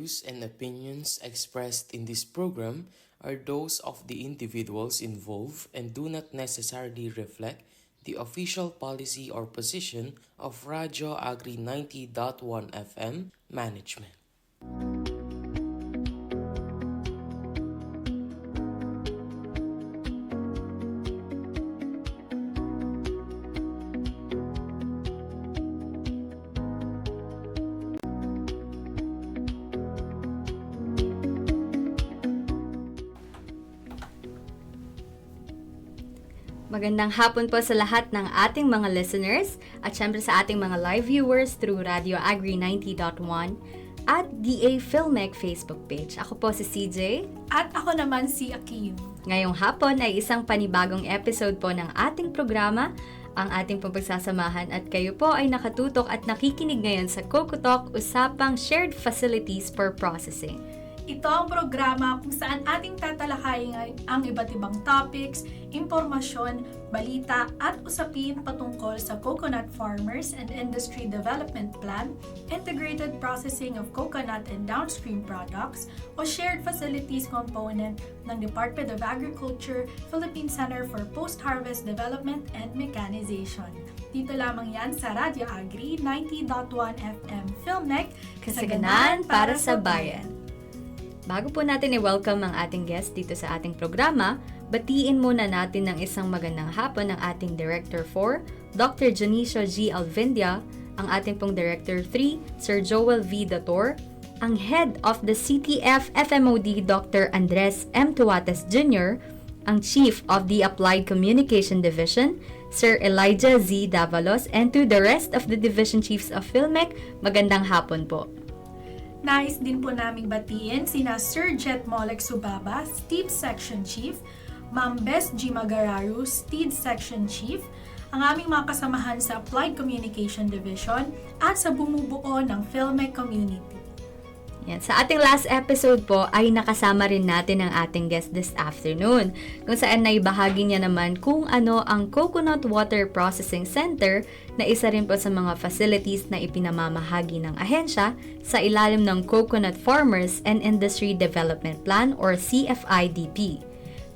views and opinions expressed in this program are those of the individuals involved and do not necessarily reflect the official policy or position of Radio Agri 90.1 FM management. Magandang hapon po sa lahat ng ating mga listeners at syempre sa ating mga live viewers through Radio Agri 90.1 at DA Filmec Facebook page. Ako po si CJ. At ako naman si Akim. Ngayong hapon ay isang panibagong episode po ng ating programa, ang ating pagsasamahan at kayo po ay nakatutok at nakikinig ngayon sa Coco Talk, usapang shared facilities for processing. Ito ang programa kung saan ating tatalakayin ang iba't ibang topics, impormasyon, balita at usapin patungkol sa Coconut Farmers and Industry Development Plan, Integrated Processing of Coconut and Downstream Products o Shared Facilities Component ng Department of Agriculture, Philippine Center for Post-Harvest Development and Mechanization. Dito lamang yan sa Radio Agri 90.1 FM Filmec, Kasaganaan para sa bayan. Bago po natin i-welcome ang ating guest dito sa ating programa, batiin muna natin ng isang magandang hapon ng ating Director 4, Dr. Janicio G. Alvindia, ang ating pong Director 3, Sir Joel V. Dator, ang Head of the CTF FMOD, Dr. Andres M. Tuates Jr., ang Chief of the Applied Communication Division, Sir Elijah Z. Davalos, and to the rest of the Division Chiefs of Filmec, magandang hapon po. Nais din po naming batiin sina Sir Jet Molek Subaba, Steed Section Chief, Ma'am Bess G. Magararu, Steed Section Chief, ang aming mga kasamahan sa Applied Communication Division at sa bumubuo ng Filmec Community. Yan. Sa ating last episode po ay nakasama rin natin ang ating guest this afternoon, kung saan naibahagi niya naman kung ano ang Coconut Water Processing Center na isa rin po sa mga facilities na ipinamamahagi ng ahensya sa ilalim ng Coconut Farmers and Industry Development Plan or CFIDP.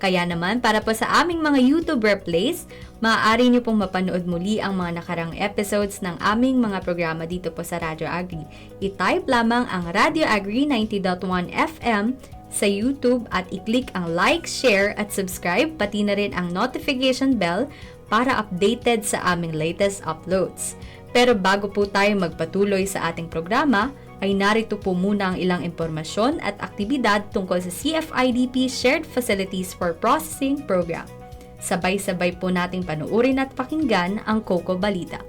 Kaya naman, para po sa aming mga YouTube replays, maaari niyo pong mapanood muli ang mga nakarang episodes ng aming mga programa dito po sa Radio Agri. I-type lamang ang Radio Agri 90.1 FM sa YouTube at i-click ang like, share at subscribe, pati na rin ang notification bell para updated sa aming latest uploads. Pero bago po tayo magpatuloy sa ating programa, ay narito po muna ang ilang impormasyon at aktibidad tungkol sa CFIDP Shared Facilities for Processing Program. Sabay-sabay po nating panuurin at pakinggan ang Coco Balita.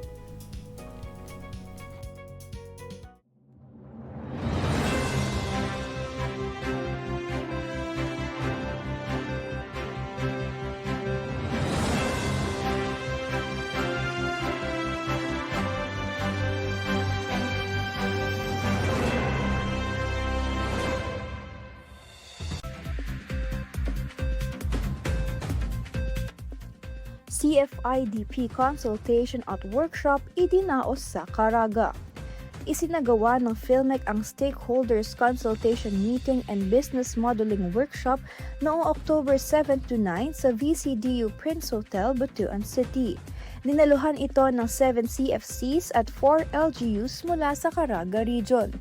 CFIDP Consultation at Workshop idinaos sa Caraga. Isinagawa ng Filmec ang Stakeholders Consultation Meeting and Business Modeling Workshop noong October 7 to 9 sa VCDU Prince Hotel, Butuan City. Dinaluhan ito ng 7 CFCs at 4 LGUs mula sa Caraga Region.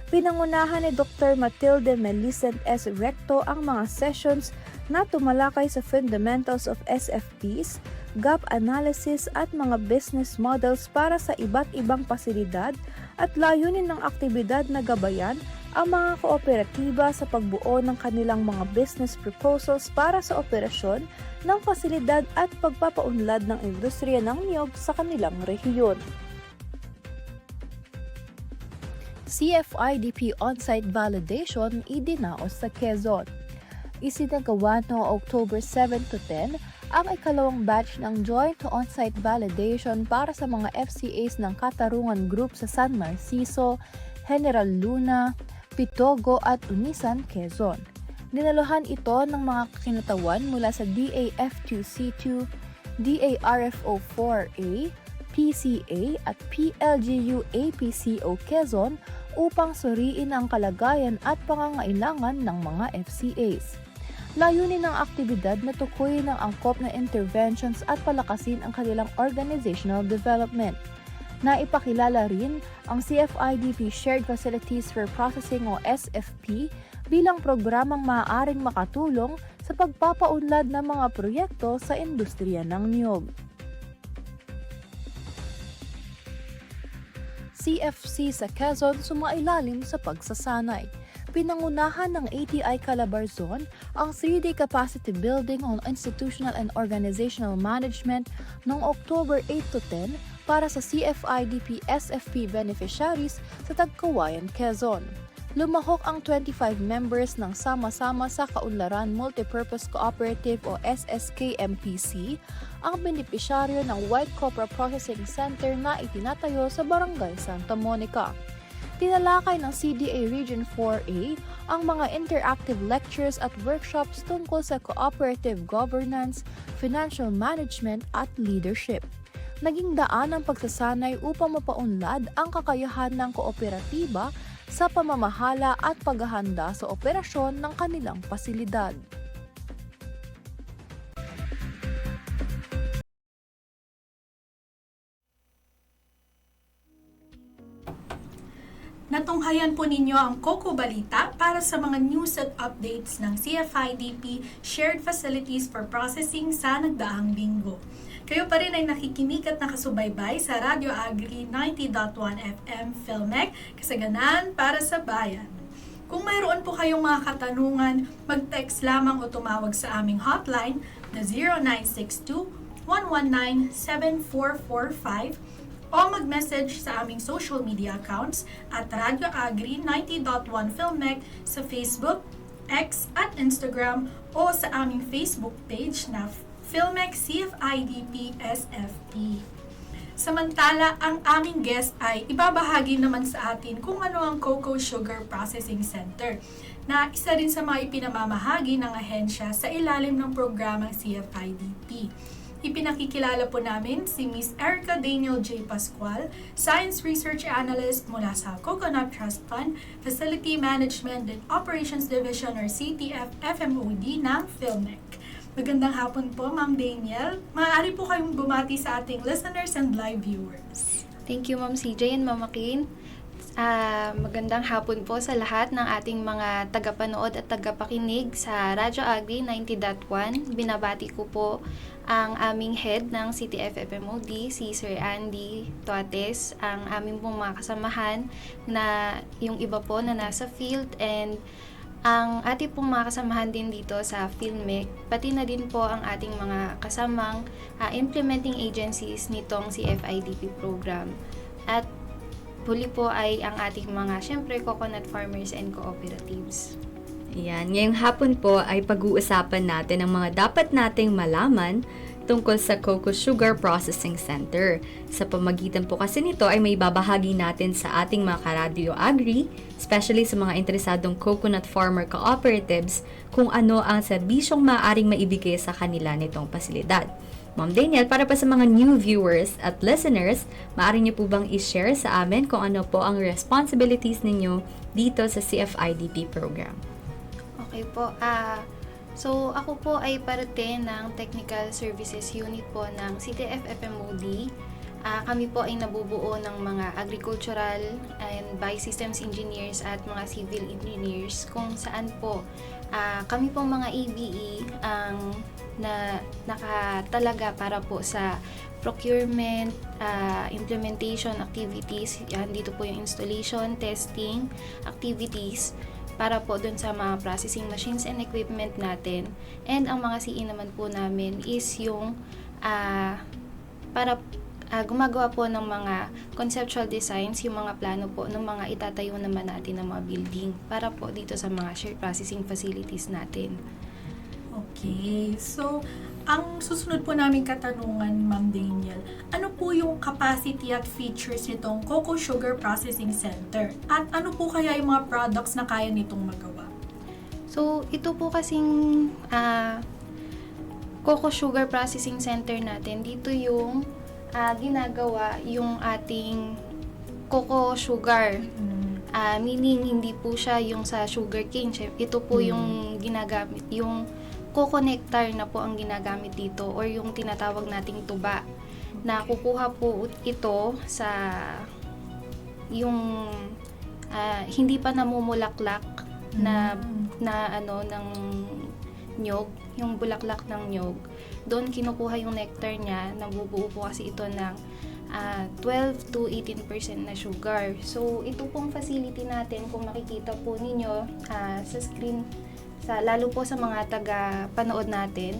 Pinangunahan ni Dr. Matilde Melicent S. Recto ang mga sessions na tumalakay sa fundamentals of SFPs, gap analysis at mga business models para sa iba't ibang pasilidad at layunin ng aktibidad na gabayan ang mga kooperatiba sa pagbuo ng kanilang mga business proposals para sa operasyon ng pasilidad at pagpapaunlad ng industriya ng niyog sa kanilang rehiyon. CFIDP on-site validation idinaos sa Quezon. Isinagawa noong October 7 to 10 ang ikalawang batch ng Joint On-Site Validation para sa mga FCAs ng Katarungan Group sa San Narciso, General Luna, Pitogo at Unisan, Quezon. Dinaluhan ito ng mga kinatawan mula sa DAF2C2, DARFO4A, PCA at PLGU APCO Quezon upang suriin ang kalagayan at pangangailangan ng mga FCAs. Layunin ng aktibidad na tukuyin ang angkop na interventions at palakasin ang kanilang organizational development. Naipakilala rin ang CFIDP Shared Facilities for Processing o SFP bilang programang maaaring makatulong sa pagpapaunlad ng mga proyekto sa industriya ng niyog. CFC sa Quezon sumailalim sa pagsasanay. Pinangunahan ng ATI Calabarzon ang 3-day capacity building on institutional and organizational management noong October 8 to 10 para sa CFIDP SFP beneficiaries sa Tagkawayan, Quezon. Lumahok ang 25 members ng Sama-sama sa Kaunlaran Multipurpose Cooperative o SSKMPC, ang benepisyaryo ng White Copra Processing Center na itinatayo sa Barangay Santa Monica. Tinalakay ng CDA Region 4A ang mga interactive lectures at workshops tungkol sa cooperative governance, financial management at leadership. Naging daan ang pagsasanay upang mapaunlad ang kakayahan ng kooperatiba sa pamamahala at paghahanda sa operasyon ng kanilang pasilidad. Natunghayan po ninyo ang Coco Balita para sa mga news at updates ng CFIDP Shared Facilities for Processing sa nagdaang linggo. Kayo pa rin ay nakikinig at nakasubaybay sa Radio Agri 90.1 FM Filmec, kasaganan para sa bayan. Kung mayroon po kayong mga katanungan, mag-text lamang o tumawag sa aming hotline na 0962-119-7445 o mag-message sa aming social media accounts at Radio Agri 90.1 Filmec sa Facebook, X at Instagram o sa aming Facebook page na Filmec CFIDP SFP. Samantala, ang aming guest ay ibabahagi naman sa atin kung ano ang Cocoa Sugar Processing Center na isa rin sa mga ipinamamahagi ng ahensya sa ilalim ng programang CFIDP. Ipinakikilala po namin si Ms. Erica Daniel J. Pascual, Science Research Analyst mula sa Coconut Trust Fund, Facility Management and Operations Division or CTF FMOD ng Filmec. Magandang hapon po, Ma'am Daniel. Maaari po kayong bumati sa ating listeners and live viewers. Thank you, Ma'am CJ and Ma'am Makin. Magandang hapon po sa lahat ng ating mga tagapanood at tagapakinig sa Radyo Agri 90.1. Binabati ko po ang aming head ng CTF FMOD, si Sir Andy Tuates, ang aming pong mga kasamahan na yung iba po na nasa field and ang ating pong mga kasamahan din dito sa Filmec, pati na din po ang ating mga kasamang implementing agencies nitong CFIDP program. At huli po ay ang ating mga, syempre, coconut farmers and cooperatives. Ayan, ngayong hapon po ay pag-uusapan natin ang mga dapat nating malaman tungkol sa Cocoa Sugar Processing Center. Sa pamagitan po kasi nito ay may babahagi natin sa ating mga ka-Radio Agri, especially sa mga interesadong coconut farmer cooperatives, kung ano ang serbisyong maaaring maibigay sa kanila nitong pasilidad. Ma'am Daniel, para pa sa mga new viewers at listeners, maaari niyo po bang i-share sa amin kung ano po ang responsibilities ninyo dito sa CFIDP program? Okay po, so ako po ay parte ng Technical Services Unit po ng CTF FMOD. Kami po ay nabubuo ng mga agricultural and biosystems engineers at mga civil engineers kung saan po kami po mga ABE ang nakatalaga para po sa procurement, implementation activities. Dito po yung installation, testing activities para po dun sa mga processing machines and equipment natin. And ang mga CE naman po namin is yung para gumagawa po ng mga conceptual designs, yung mga plano po ng mga itatayo naman natin ng mga building para po dito sa mga shared processing facilities natin. Okay, so ang susunod po namin katanungan, Ma'am Daniel, ano po yung capacity at features nitong Cocoa Sugar Processing Center? At ano po kaya yung mga products na kaya nitong magawa? So, ito po kasing Cocoa Sugar Processing Center natin. Dito yung ginagawa yung ating cocoa sugar. Meaning, hindi po siya yung sa sugarcane. Ito po yung ginagamit, yung coco nectar na po ang ginagamit dito or yung tinatawag nating tuba. Na kukuha po ito sa yung hindi pa namumulaklak na ng nyog, yung bulaklak ng nyog. Doon kinukuha yung nectar niya, nabubuo po kasi ito ng 12 to 18% na sugar. So, ito pong facility natin, kung makikita po ninyo sa screen, lalo po sa mga taga-panood natin,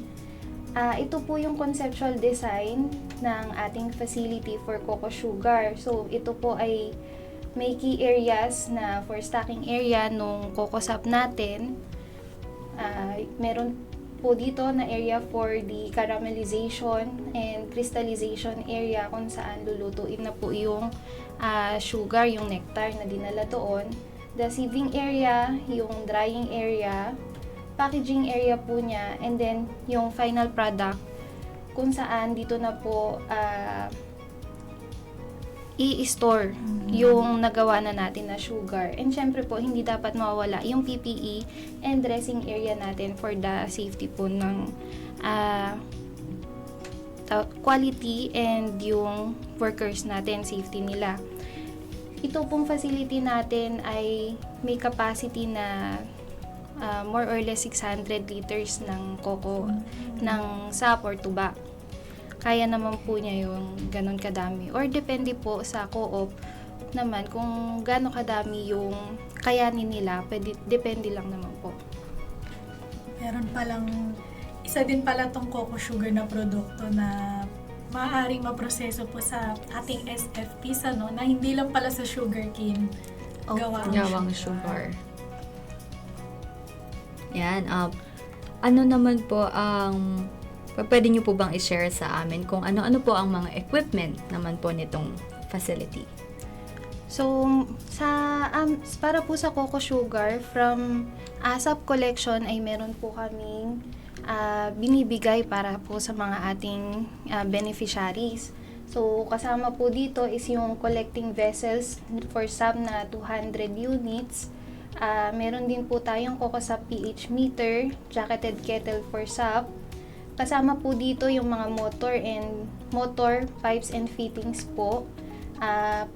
ito po yung conceptual design ng ating facility for coco sugar. So, ito po ay may key areas na for stocking area nung coco sap natin. Meron po dito na area for the caramelization and crystallization area kung saan lulutuin na po yung sugar, yung nectar na dinala doon. The sieving area, yung drying area, packaging area po niya, and then yung final product kung saan dito na po i-store yung nagawa na natin na sugar. And syempre po, hindi dapat mawawala yung PPE and dressing area natin for the safety po ng quality and yung workers natin, safety nila. Ito pong facility natin ay may capacity na more or less 600 liters ng coco, ng sap or tuba. Kaya naman po niya yung ganun kadami. Or depende po sa co-op naman kung gaano kadami yung kayanin nila. Depende lang naman po. Meron palang, isa din pala tong coco sugar na produkto na maaaring maproseso po sa ating SFPs, na hindi lang pala sa sugarcane Gawang sugar. Yan. Ano naman po ang pwede nyo po bang i-share sa amin kung ano-ano po ang mga equipment naman po nitong facility? So, para po sa coco sugar, from ASAP collection ay meron po kaming binibigay para po sa mga ating beneficiaries. So, kasama po dito is yung collecting vessels for SAP na 200 units. Meron din po tayong coco sap pH meter, jacketed kettle for SAP. Kasama po dito yung mga motor, pipes and fittings po.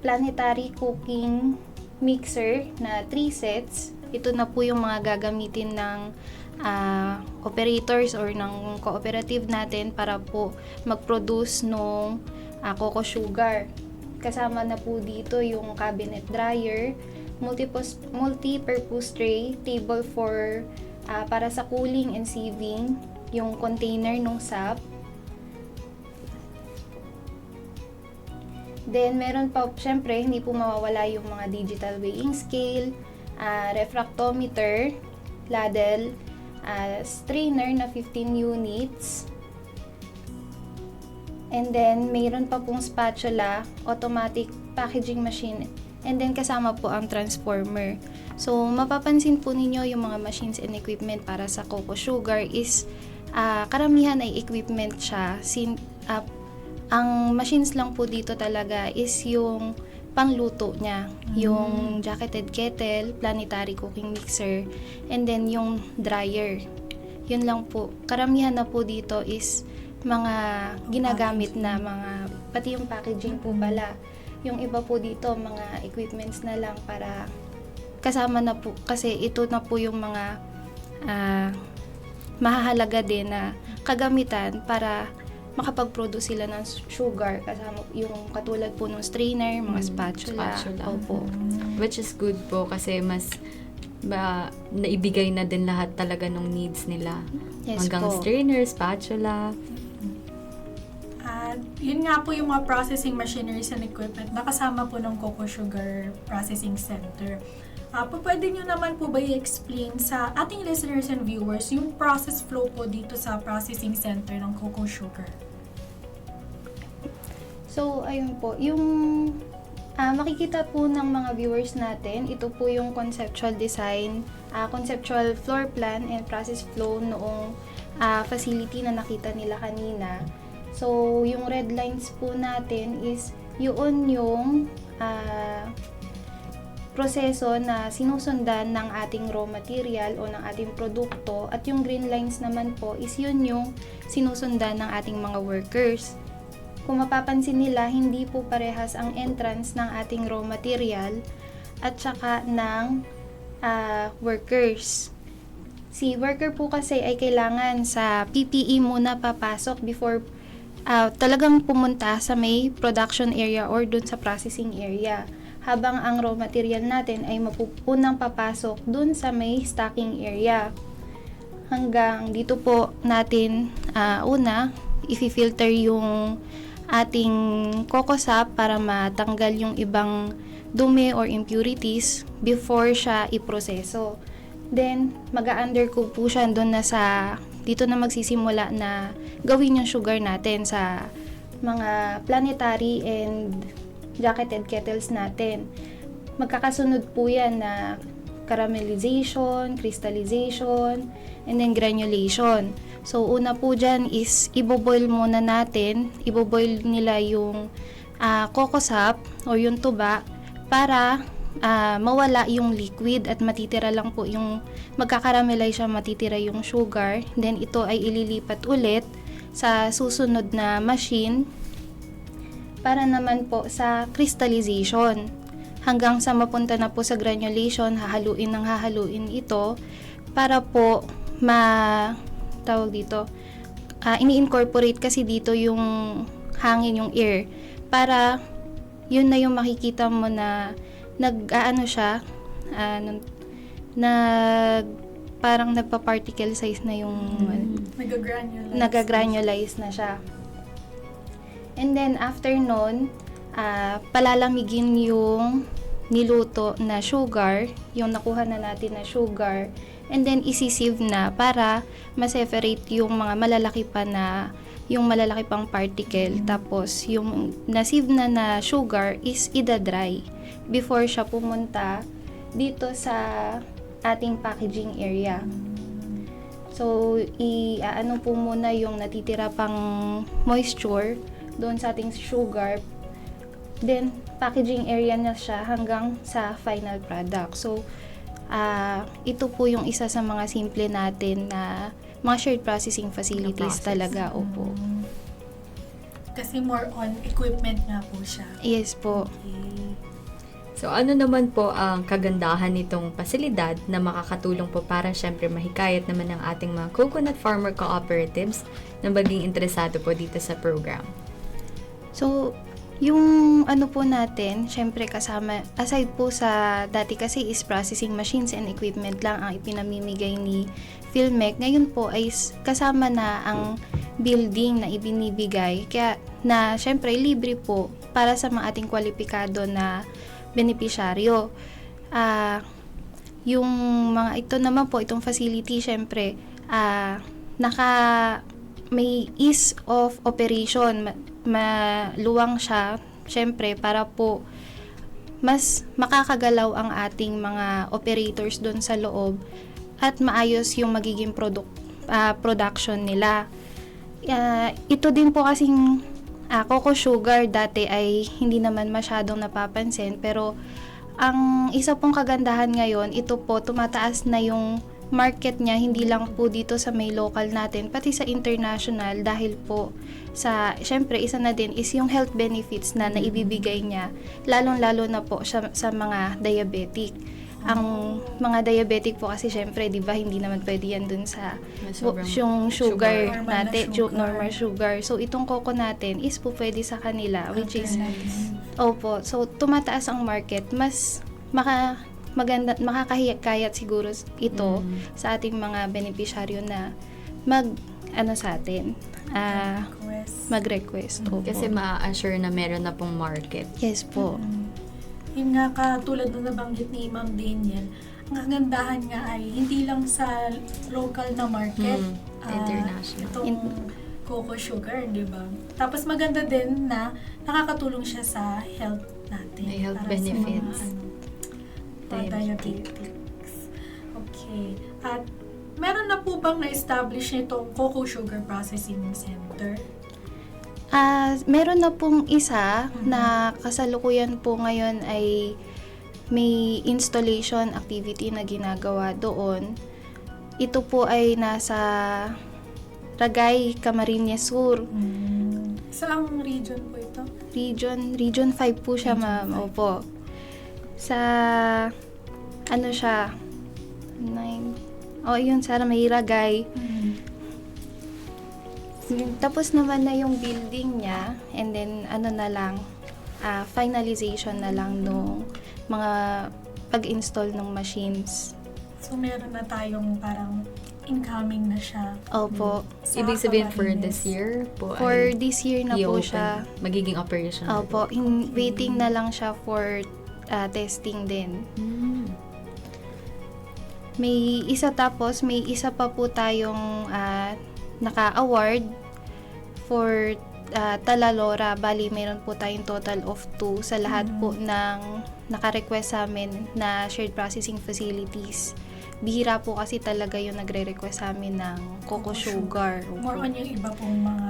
Planetary cooking mixer na 3 sets. Ito na po yung mga gagamitin ng operators or ng cooperative natin para po mag-produce ng coco sugar. Kasama na po dito yung cabinet dryer, multi-purpose tray, table for para sa cooling and sieving, yung container ng sap. Then, meron pa, syempre, hindi po mawawala yung mga digital weighing scale, refractometer, ladle, strainer na 15 units, and then, mayroon pa pong spatula, automatic packaging machine, and then kasama po ang transformer. So, mapapansin po ninyo yung mga machines and equipment para sa coco sugar is karamihan ay equipment siya. Ang machines lang po dito talaga is yung pangluto niya. Yung jacketed kettle, planetary cooking mixer, and then yung dryer. Yun lang po. Karamihan na po dito is mga ginagamit na pati yung packaging po pala. Yung iba po dito, mga equipments na lang para kasama na po. Kasi ito na po yung mga mahahalaga din na kagamitan para makapag-produce sila ng sugar, kasama yung katulad po ng strainer, mga spatula. Opo. Which is good po kasi mas naibigay na din lahat talaga ng needs nila. Yes hanggang po. strainer, spatula. Yun nga po yung mga processing machineries and equipment na kasama po ng Coco Sugar Processing Center. Pwede nyo naman po ba i-explain sa ating listeners and viewers yung process flow po dito sa processing center ng Coco Sugar? So, ayun po. Yung makikita po ng mga viewers natin, ito po yung conceptual design, conceptual floor plan and process flow noong facility na nakita nila kanina. So, yung red lines po natin is yun yung proseso na sinusundan ng ating raw material o ng ating produkto, at yung green lines naman po is yun yung sinusundan ng ating mga workers. Kung mapapansin nila, hindi po parehas ang entrance ng ating raw material at saka ng workers. Si worker po kasi ay kailangan sa PPE muna papasok before talagang pumunta sa may production area or dun sa processing area. Habang ang raw material natin ay mapupunang papasok dun sa may stocking area. Hanggang dito po natin una, i-filter yung ating coco sap para matanggal yung ibang dumi or impurities before siya iproseso. Then, mag-undercook po siya doon na dito na magsisimula na gawin yung sugar natin sa mga planetary and jacketed kettles natin. Magkakasunod po yan na caramelization, crystallization, and then granulation. So, una po dyan is iboboil muna natin. Iboboil nila yung coco sap o yung tuba para mawala yung liquid at matitira lang po yung magkakaramelize siya, matitira yung sugar. Then, ito ay ililipat ulit sa susunod na machine para naman po sa crystallization. Hanggang sa mapunta na po sa granulation, hahaluin ito para po ini-incorporate kasi dito yung hangin, yung air, para yun na yung makikita mo na parang nagpa-particle size na yung nagagranulize na siya. And then after nun, palalamigin yung niluto na sugar, yung nakuha na natin na sugar, and then isisieve na para ma-separate yung mga malalaki pang particle. Tapos yung na-sieve na sugar is ida-dry before siya pumunta dito sa ating packaging area. So, i-ano po muna yung natitira pang moisture doon sa ating sugar. Then, packaging area na siya hanggang sa final product. So, ito po yung isa sa mga simple natin na mga shared processing facilities talaga. Opo. Kasi more on equipment nga po siya. Yes po. Okay. So, ano naman po ang kagandahan nitong pasilidad na makakatulong po para syempre mahikayat naman ng ating mga coconut farmer cooperatives na maging interesado po dito sa program? So, yung ano po natin, syempre kasama, aside po sa dati kasi is processing machines and equipment lang ang ipinamimigay ni PhilMec, ngayon po ay kasama na ang building na ibinibigay. Kaya na syempre libre po para sa mga ating kwalipikado na benepisyaryo. Yung mga ito naman po, itong facility syempre may ease of operation, maluwang siya syempre para po mas makakagalaw ang ating mga operators doon sa loob at maayos yung magiging production nila. Ito din po kasing coco sugar dati ay hindi naman masyadong napapansin, pero ang isa pong kagandahan ngayon, ito po tumataas na yung market niya, hindi lang po dito sa may local natin, pati sa international, dahil po sa, syempre isa na din is yung health benefits na naibibigay niya, lalong-lalo na po sa mga diabetic. Ang mga diabetic po kasi syempre, di ba, hindi naman pwede yan dun sa yung sugar natin, normal sugar. So, itong coco natin is po pwede sa kanila, which is, opo, so tumataas ang market, mas makakahikayat siguro ito sa ating mga benepisyaryo na sa atin, mag-request. Opo. Kasi ma-assure na meron na pong market. Yes po. Yun nga, katulad na nabanggit ni Ma'am Daniel, ang kagandahan nga ay hindi lang sa local na market, international. Itong coco sugar, di ba? Tapos maganda din na nakakatulong siya sa health natin. May health para benefits. Sa mga diabetics. Okay. At meron na po bang na-establish nitong coco sugar processing center? Meron na pong isa na kasalukuyan po ngayon ay may installation activity na ginagawa doon. Ito po ay nasa Ragay, Camarines Sur. Saang region po ito? Region 5 po siya, ma'am. Opo. Sa, ano siya, 9, yun, sa may Ragay. Tapos naman na yung building niya, and then, finalization na lang nung mga pag-install ng machines. So, meron na tayong parang incoming na siya. Opo. Sa Ibig sabihin for Camarines. this year po For ay this year na po i-open, siya. magiging operational. Opo. Waiting na lang siya for testing din. May isa pa po tayong naka-award for Talalora. Bali, meron po tayong total of 2 sa lahat po ng naka-request sa amin na shared processing facilities. Bihira po kasi talaga yung nagre-request sa amin ng cocoa sugar. More on yung iba pong mga...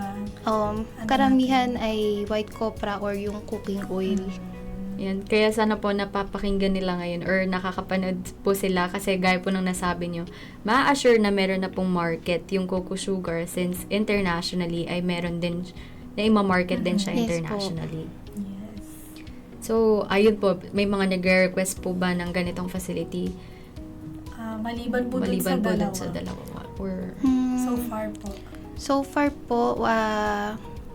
Karamihan ay white copra or yung cooking oil. Yan. Kaya sana po napapakinggan nila ngayon or nakakapanood po sila kasi gaya po ng nasabi nyo, ma-assure na meron na pong market yung cocoa sugar since internationally ay meron din na ima-market din siya Yes po. internationally. Yes. So, ayun po, may mga nagre-request po ba ng ganitong facility? Maliban po Maliban po dun dun sa dalawa. Or, So far po. So far po,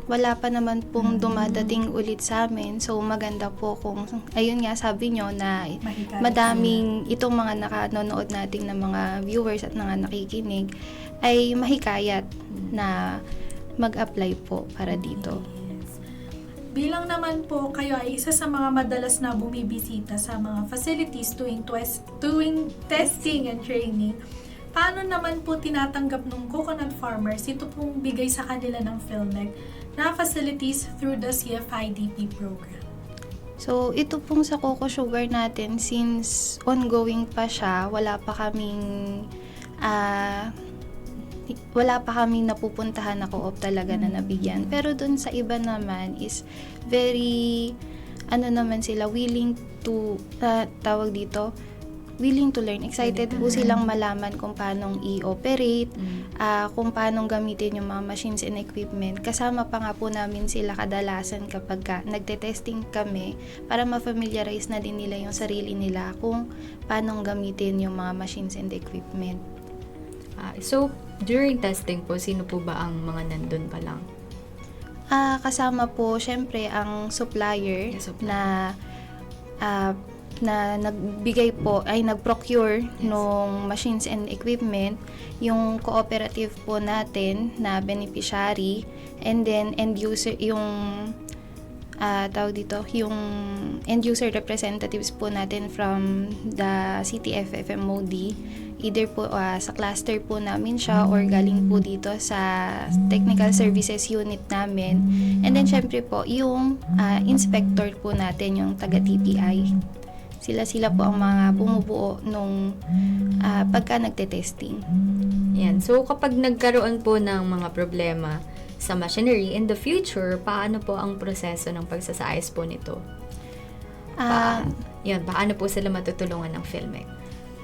wala pa naman pong dumadating ulit sa amin. So maganda po kung, ayun nga sabi nyo na Mahikayat madaming itong mga nakanonood nating ng mga viewers at mga nakikinig ay mahikayat na mag-apply po para dito. Bilang naman po kayo ay isa sa mga madalas na bumibisita sa mga facilities doing testing and training, paano naman po tinatanggap ng coconut farmers ito pong bigay sa kanila ng PhilMec na facilities through the CFIDP program? So, ito pong sa cocoa sugar natin, since ongoing pa siya, wala pa kaming napupuntahan na co-op talaga na nabigyan. Pero dun sa iba naman is very, naman sila, willing to learn. Excited po silang malaman kung paano i-operate, kung paano gamitin yung mga machines and equipment. Kasama pa nga po namin sila kadalasan kapag nagte-testing kami para ma-familiarize na din nila yung sarili nila kung paano gamitin yung mga machines and equipment. so, during testing po, sino po ba ang mga nandun pa lang? Kasama po, syempre, ang supplier, Yes, supplier. na nagbigay po, ay nag-procure nung machines and equipment, yung cooperative po natin na beneficiary, and then end user, yung yung end user representatives po natin from the CTF FMOD, either po sa cluster po namin siya or galing po dito sa technical services unit namin, and then syempre po yung inspector po natin, yung taga TPI. Sila po ang mga bumubuo nung pagka nagte-testing. Yan. So, kapag nagkaroon po ng mga problema sa machinery in the future, paano po ang proseso ng pagsasaayos po nito? Paano po sila matutulungan ng PhilMec?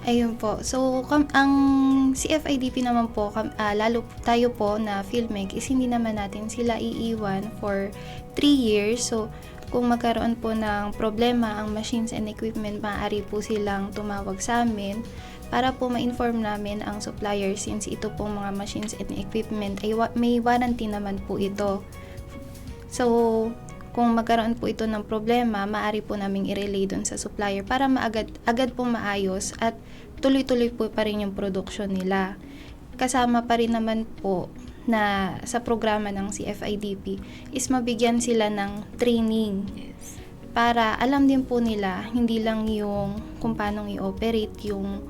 Ayun po. So, ang CFIDP naman po, lalo tayo po na PhilMec, is hindi naman natin sila iiwan for 3 years. So, kung magkaroon po ng problema ang machines and equipment, maaari po silang tumawag sa amin para po ma-inform namin ang supplier, since ito pong mga machines and equipment ay may warranty naman po ito. So, kung magkaroon po ito ng problema, maaari po naming i-relay dun sa supplier para agad po maayos at tuloy-tuloy po pa rin yung production nila. Kasama pa rin naman po na sa programa ng CFIDP is mabigyan sila ng training para alam din po nila hindi lang yung kung paano i-operate yung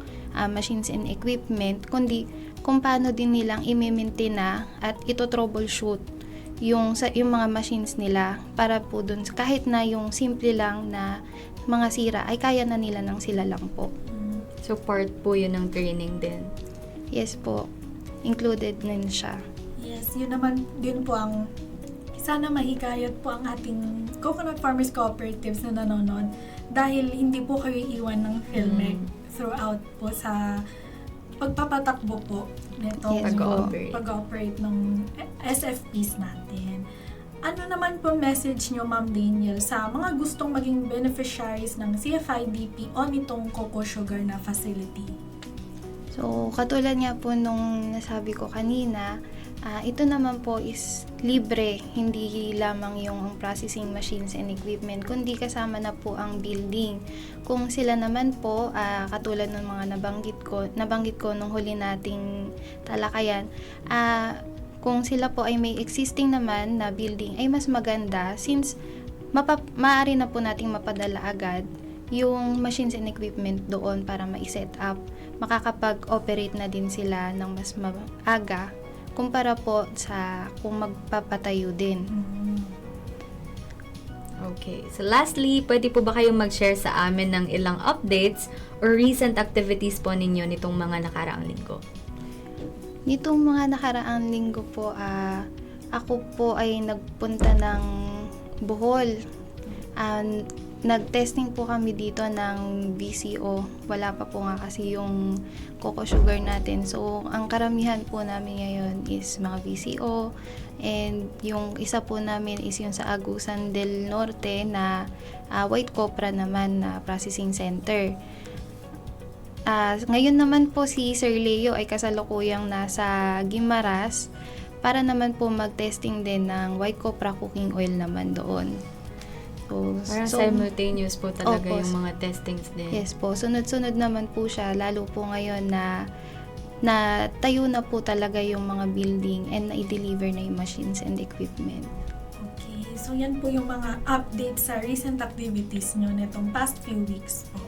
machines and equipment, kundi kung paano din nilang i-maintain na at ito-troubleshoot yung mga machines nila para po dun kahit na yung simple lang na mga sira ay kaya na nila nang sila lang po. So, part po yun ng training din. Yes po, included din siya. Yes, yun naman din po ang sana mahikayat po ang ating Coconut Farmers Cooperatives na nanonood dahil hindi po kayo iwan ng PhilMec throughout po sa pagpapatakbo po nito Yes, pag-operate ng SFPs natin. Ano naman po message nyo, Ma'am Daniel, sa mga gustong maging beneficiaries ng CFIDP o nitong Coco Sugar na facility? So, katulad nga po nung nasabi ko kanina, ito naman po is libre, hindi lamang yung processing machines and equipment, kundi kasama na po ang building. Kung sila naman po, katulad ng mga nabanggit ko nung huli nating talakayan, kung sila po ay may existing naman na building ay mas maganda since maaari na po nating mapadala agad yung machines and equipment doon para ma-set up. Makakapag-operate na din sila ng mas maaga kumpara po sa kung magpapatayo din. Okay. So lastly, pwede po ba kayong mag-share sa amin ng ilang updates or recent activities po ninyo nitong mga nakaraang linggo? Nitong mga nakaraang linggo po, ako po ay nagpunta ng Bohol. Nag-testing po kami dito ng BCO. Wala pa po nga kasi yung coco sugar natin. So, ang karamihan po namin ngayon is mga BCO. And yung isa po namin is yung sa Agusan del Norte na White Copra naman na processing center. Ngayon naman po si Sir Leo ay kasalukuyang nasa Guimaras para naman po mag-testing din ng White Copra cooking oil naman doon. Parang simultaneous po talaga yung mga testings din. Yes po, sunod-sunod naman po siya, lalo po ngayon na tayo na po talaga yung mga building and na-deliver na yung machines and equipment. Okay, so yan po yung mga updates sa recent activities nyo netong past few weeks po.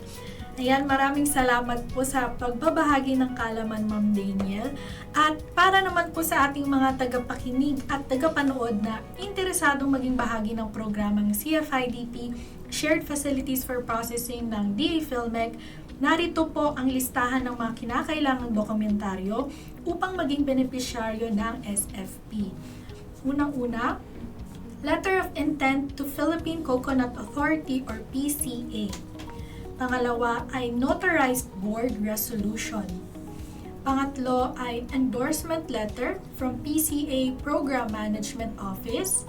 Ayan, maraming salamat po sa pagbabahagi ng kaalaman, Ma'am Daniel. At para naman po sa ating mga tagapakinig at tagapanood na interesadong maging bahagi ng programang CFIDP, Shared Facilities for Processing ng DA PhilMec, narito po ang listahan ng mga kinakailangang dokumentaryo upang maging benepisyaryo ng SFP. Unang-una, Letter of Intent to Philippine Coconut Authority or PCA. Pangalawa ay Notarized Board Resolution. Pangatlo ay Endorsement Letter from PCA Program Management Office.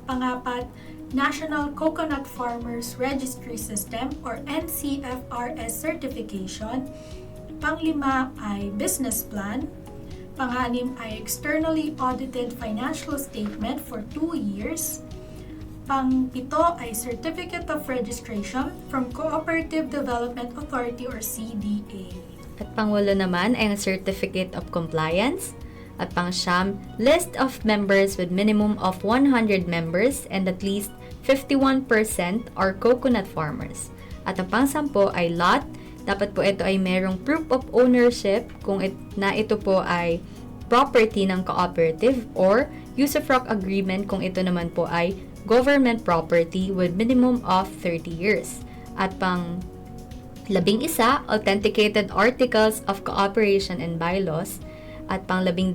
Pangapat, National Coconut Farmers Registry System or NCFRS Certification. Panglima ay Business Plan. Panganim ay Externally Audited Financial Statement for 2 years. Pang-pito ay Certificate of Registration from Cooperative Development Authority or CDA. At pang-walo naman ay ang Certificate of Compliance. At pang-siyam, List of members with minimum of 100 members and at least 51% are coconut farmers. At ang pang-sampo ay lot. Dapat po ito ay merong proof of ownership kung ito po ay property ng cooperative or use-of-rock agreement kung ito naman po ay government property with minimum of 30 years. At pang 11, authenticated articles of cooperation and bylaws. At pang 12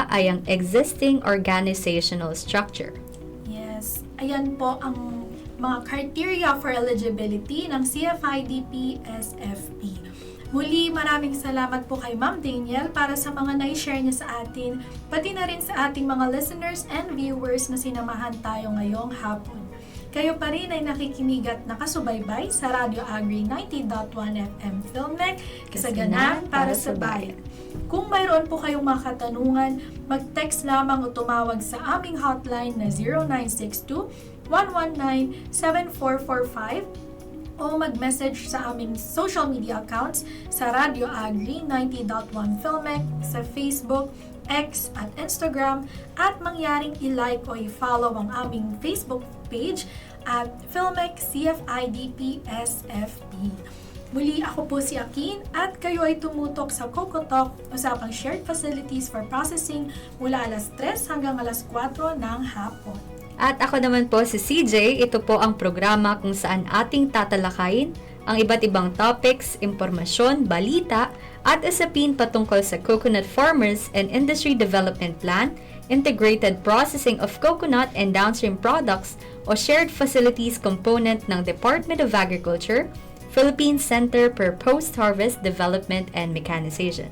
ay ang existing organizational structure. Yes, ayan po ang mga criteria for eligibility ng CFIDP SFP. Muli, maraming salamat po kay Ma'am Daniel para sa mga na-share niya sa atin, pati na rin sa ating mga listeners and viewers na sinamahan tayo ngayong hapon. Kayo pa rin ay nakikinig at nakasubaybay sa Radio Agri 90.1 FM PhilMec, kasaganan para sa bayan. Kung mayroon po kayong mga katanungan, mag-text lamang o tumawag sa aming hotline na 0962-119-7445 o mag-message sa aming social media accounts sa Radio Agri 90.1 PhilMec sa Facebook, X at Instagram at mangyaring i-like o i-follow ang aming Facebook page at PhilMec CFIDP SFP. Muli ako po si Akin at kayo ay tumutok sa Coco Talk, usapang shared facilities for processing mula alas 3 hanggang alas 4 ng hapon. At ako naman po si CJ, ito po ang programa kung saan ating tatalakayin ang iba't ibang topics, impormasyon, balita, at usapin patungkol sa Coconut Farmers and Industry Development Plan, Integrated Processing of Coconut and Downstream Products o Shared Facilities component ng Department of Agriculture, Philippine Center for Post-Harvest Development and Mechanization.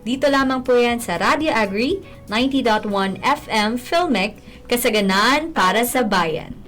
Dito lamang po yan sa Radio Agri 90.1 FM Filmec, kasaganan para sa bayan.